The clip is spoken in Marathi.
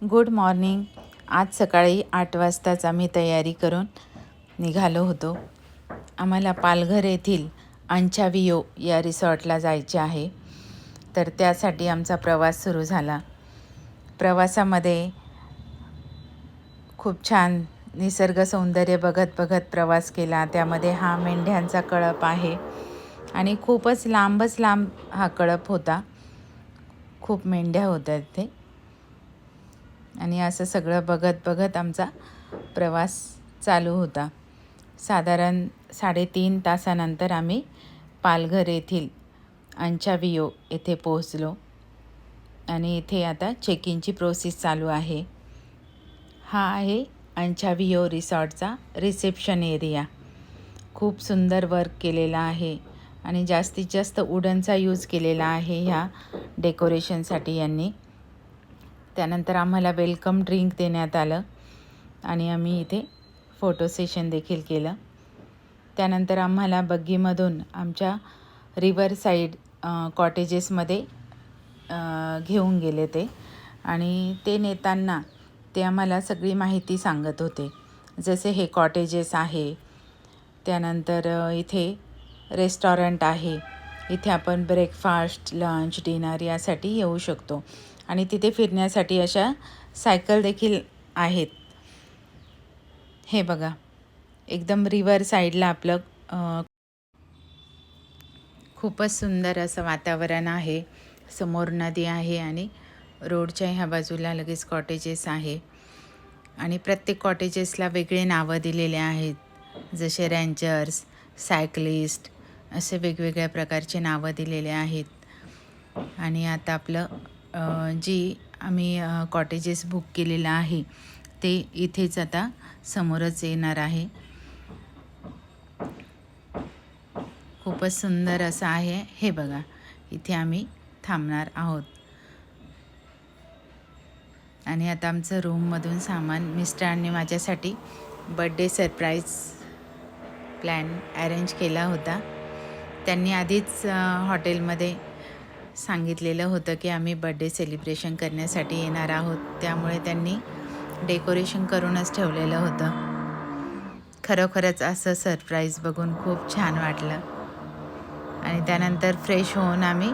Good morning. आज सकाळी 8 वाजताच आम्ही तयारी करून निघालो होतो। आम्हाला पालघर येथील अंचावियो या रिसॉर्टला जायचे आहे, तर त्यासाठी आमचा प्रवास सुरू झाला। प्रवासामध्ये खूप छान निसर्ग सौंदर्य बघत बघत प्रवास केला। त्यामध्ये हा मेंढ्यांचा कळप आहे आणि खूपच लांब हा कळप होता। खूप मेंढ्या होत्या इथे आणि असं सगळं बघत बघत आमचा प्रवास चालू होता। साधारण 3.5 तासानंतर आम्ही पालघर येथील अंचावियो येथे पोहोचलो आणि इथे आता चेक इनची प्रोसेस चालू आहे। हा आहे अंचावियो रिसॉर्टचा रिसेप्शन एरिया। खूप सुंदर वर्क केलेला आहे आणि जास्तीत जास्त वुडनचा यूज केलेला आहे ह्या डेकोरेशनसाठी यांनी। त्यानंतर आम्हाला वेलकम ड्रिंक देण्यात आलं आणि आम्ही इथे फोटो सेशन देखील केलं। त्यानंतर आम्हाला बग्गीमधून आमच्या रिवर साईड कॉटेजेसमध्ये घेऊन गेले ते आणि ते नेताना ते आम्हाला सगळी माहिती सांगत होते। जसे हे कॉटेजेस आहे, त्यानंतर इथे रेस्टॉरंट आहे, इथे आपण ब्रेकफास्ट, लंच, डिनर यासाठी येऊ शकतो आणि तिथे फिरण्यासाठी अशा सायकल देखील आहेत। हे बघा, एकदम रिवर साईडला आपलं खूपच सुंदर असं वातावरण आहे। समोर नदी आहे आणि रोडच्या ह्या बाजूला लगेच कॉटेजेस आहे आणि प्रत्येक कॉटेजेसला वेगळे नावं दिलेले आहेत, जसे रेंजर्स, सायकलिस्ट असे वेगवेगळ्या प्रकारचे नावं दिलेले आहेत। आणि आता आपलं जी आम्ही कॉटेजेस बुक केलेलं आहे ते इथेच आता समोरच येणार आहे। खूपच सुंदर असं आहे। हे बघा, इथे आम्ही थांबणार आहोत आणि आता आमचं रूममधून सामान मिस्टरांनी माझ्यासाठी बर्थडे सरप्राईज प्लॅन अरेंज केला होता। त्यांनी आधीच हॉटेलमध्ये सांगितलेलं होतं की आम्ही बर्थडे सेलिब्रेशन करण्यासाठी येणार आहोत, त्यामुळे त्यांनी डेकोरेशन करूनच ठेवलेलं होतं। खरोखरच असं सरप्राईज बघून खूप छान वाटलं आणि त्यानंतर फ्रेश होऊन आम्ही